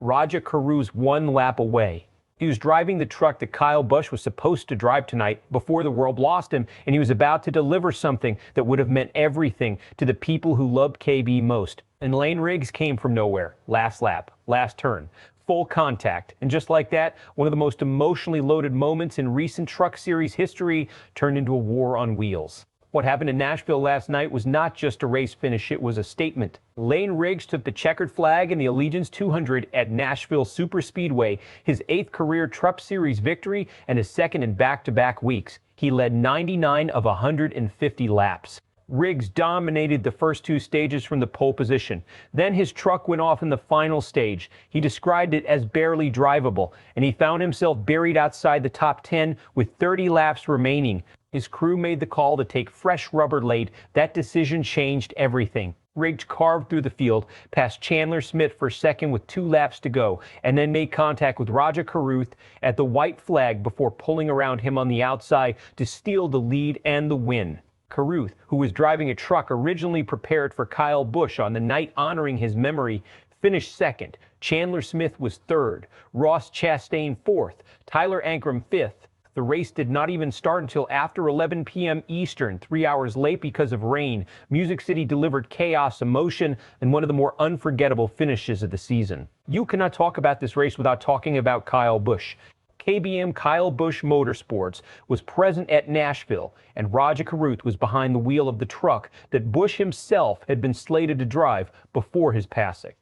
Rajah Caruth 1 lap away. He was driving the truck that Kyle Busch was supposed to drive tonight before the world lost him, and he was about to deliver something that would have meant everything to the people who loved KB most. And Layne Riggs came from nowhere. Last lap, last turn, full contact. And just like that, one of the most emotionally loaded moments in recent Truck Series history turned into a war on wheels. What happened in Nashville last night was not just a race finish, it was a statement. Layne Riggs took the checkered flag in the Allegiance 200 at Nashville Superspeedway, his 8th career Truck Series victory and his 2nd in back-to-back weeks. He led 99 of 150 laps. Riggs dominated the first 2 stages from the pole position. Then his truck went off in the final stage. He described it as barely drivable, and he found himself buried outside the top 10 with 30 laps remaining. His crew made the call to take fresh rubber late. That decision changed everything. Riggs carved through the field, past Chandler Smith for second with 2 laps to go, and then made contact with Rajah Caruth at the white flag before pulling around him on the outside to steal the lead and the win. Caruth, who was driving a truck originally prepared for Kyle Busch on the night honoring his memory, finished second. Chandler Smith was third, Ross Chastain fourth, Tyler Ankrum fifth. The race did not even start until after 11 p.m. Eastern, 3 hours late because of rain. Music City delivered chaos, emotion, and one of the more unforgettable finishes of the season. You cannot talk about this race without talking about Kyle Busch. KBM Kyle Busch Motorsports was present at Nashville, and Rajah Caruth was behind the wheel of the truck that Busch himself had been slated to drive before his passing.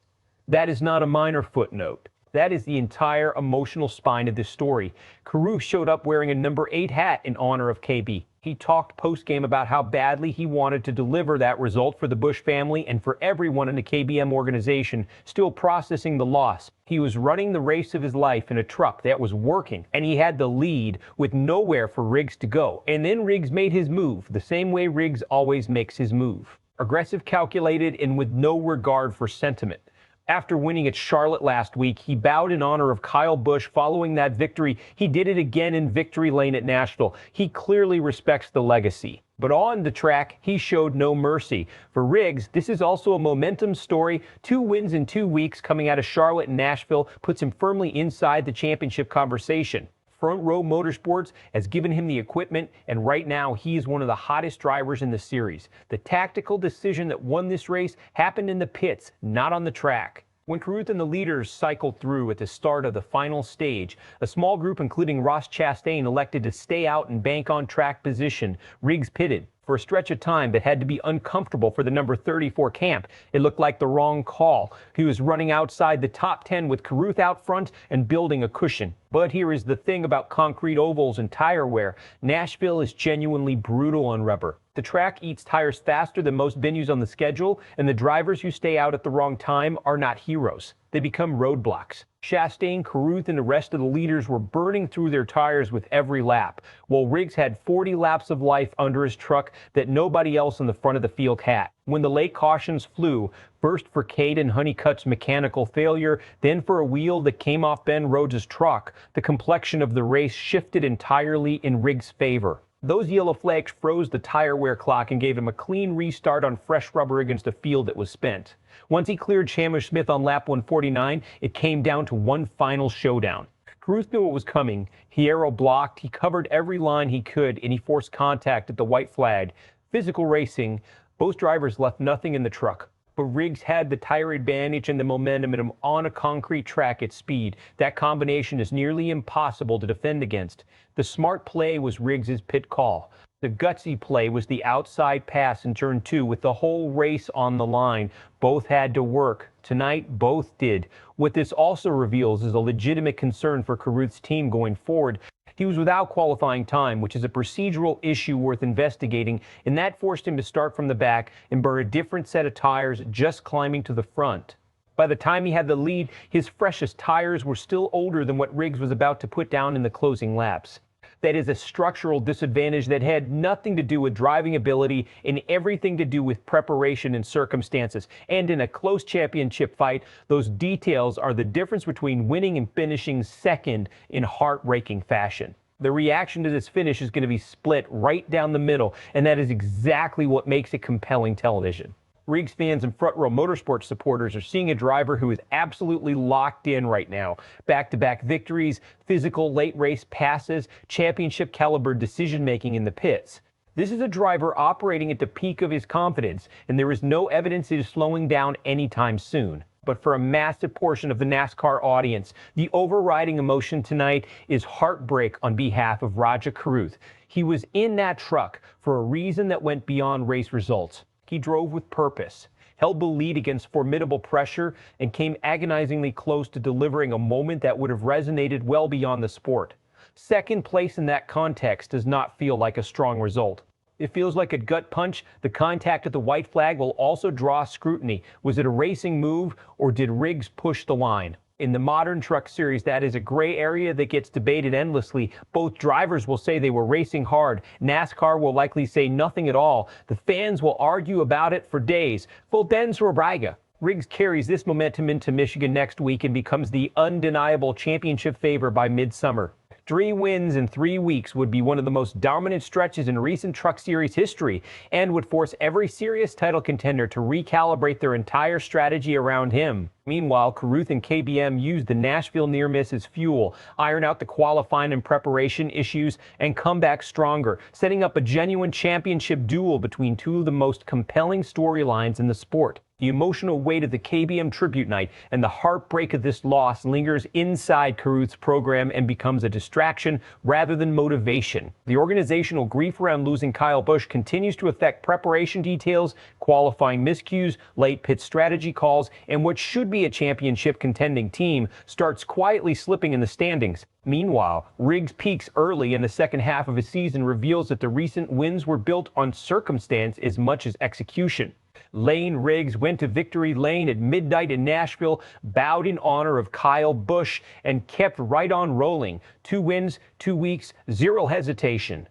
That is not a minor footnote. That is the entire emotional spine of this story. Caruth showed up wearing a number 8 hat in honor of KB. He talked post-game about how badly he wanted to deliver that result for the Busch family and for everyone in the KBM organization still processing the loss. He was running the race of his life in a truck that was working, and he had the lead with nowhere for Riggs to go. And then Riggs made his move, the same way Riggs always makes his move. Aggressive, calculated, and with no regard for sentiment. After winning at Charlotte last week, he bowed in honor of Kyle Busch following that victory. He did it again in victory lane at Nashville. He clearly respects the legacy. But on the track, he showed no mercy. For Riggs, this is also a momentum story. 2 wins in 2 weeks coming out of Charlotte and Nashville puts him firmly inside the championship conversation. Front Row Motorsports has given him the equipment, and right now he is one of the hottest drivers in the series. The tactical decision that won this race happened in the pits, not on the track. When Caruth and the leaders cycled through at the start of the final stage, a small group including Ross Chastain elected to stay out and bank on track position. Riggs pitted for a stretch of time that had to be uncomfortable for the number 34 camp. It looked like the wrong call. He was running outside the top 10 with Caruth out front and building a cushion. But here is the thing about concrete ovals and tire wear. Nashville is genuinely brutal on rubber. The track eats tires faster than most venues on the schedule, and the drivers who stay out at the wrong time are not heroes. They become roadblocks. Chastain, Caruth, and the rest of the leaders were burning through their tires with every lap, while Riggs had 40 laps of life under his truck that nobody else in the front of the field had. When the late cautions flew, first for Caden Honeycutt's mechanical failure, then for a wheel that came off Ben Rhodes' truck, the complexion of the race shifted entirely in Riggs' favor. Those yellow flags froze the tire wear clock and gave him a clean restart on fresh rubber against a field that was spent. Once he cleared Chandler Smith on lap 149, it came down to one final showdown. Caruth knew what was coming. He aero blocked, he covered every line he could, and he forced contact at the white flag. Physical racing, both drivers left nothing in the truck. But Riggs had the tire advantage and the momentum in him on a concrete track at speed. That combination is nearly impossible to defend against. The smart play was Riggs' pit call. The gutsy play was the outside pass in turn 2 with the whole race on the line. Both had to work. Tonight, both did. What this also reveals is a legitimate concern for Caruth's team going forward. He was without qualifying time, which is a procedural issue worth investigating, and that forced him to start from the back and burn a different set of tires just climbing to the front. By the time he had the lead, his freshest tires were still older than what Riggs was about to put down in the closing laps. That is a structural disadvantage that had nothing to do with driving ability and everything to do with preparation and circumstances. And in a close championship fight, those details are the difference between winning and finishing second in heartbreaking fashion. The reaction to this finish is going to be split right down the middle, and that is exactly what makes it compelling television. Riggs fans and Front Row Motorsports supporters are seeing a driver who is absolutely locked in right now. Back-to-back victories, physical late race passes, championship caliber decision-making in the pits. This is a driver operating at the peak of his confidence, and there is no evidence it is slowing down anytime soon. But for a massive portion of the NASCAR audience, the overriding emotion tonight is heartbreak on behalf of Rajah Caruth. He was in that truck for a reason that went beyond race results. He drove with purpose, held the lead against formidable pressure, and came agonizingly close to delivering a moment that would have resonated well beyond the sport. Second place in that context does not feel like a strong result. It feels like a gut punch. The contact at the white flag will also draw scrutiny. Was it a racing move, or did Riggs push the line? In the modern truck series, that is a gray area that gets debated endlessly. Both drivers will say they were racing hard. NASCAR will likely say nothing at all. The fans will argue about it for days. Full dens or Rajah. Riggs carries this momentum into Michigan next week and becomes the undeniable championship favorite by midsummer. 3 wins in 3 weeks would be one of the most dominant stretches in recent Truck Series history and would force every serious title contender to recalibrate their entire strategy around him. Meanwhile, Caruth and KBM used the Nashville near miss as fuel, iron out the qualifying and preparation issues, and come back stronger, setting up a genuine championship duel between two of the most compelling storylines in the sport. The emotional weight of the KBM tribute night and the heartbreak of this loss lingers inside Caruth's program and becomes a distraction rather than motivation. The organizational grief around losing Kyle Busch continues to affect preparation details, qualifying miscues, late pit strategy calls, and what should be a championship contending team starts quietly slipping in the standings. Meanwhile, Riggs peaks early in the second half of his season reveals that the recent wins were built on circumstance as much as execution. Layne Riggs went to victory lane at midnight in Nashville, bowed in honor of Kyle Busch, and kept right on rolling. 2 wins, 2 weeks, 0 hesitation.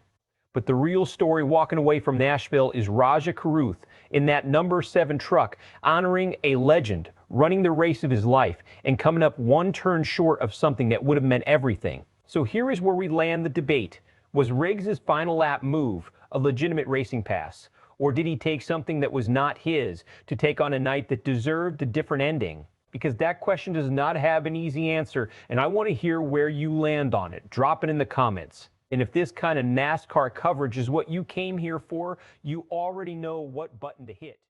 But the real story walking away from Nashville is Rajah Caruth in that number 7 truck, honoring a legend, running the race of his life, and coming up 1 turn short of something that would have meant everything. So here is where we land the debate. Was Riggs' final lap move a legitimate racing pass? Or did he take something that was not his to take on a night that deserved a different ending? Because that question does not have an easy answer, and I want to hear where you land on it. Drop it in the comments. And if this kind of NASCAR coverage is what you came here for, you already know what button to hit.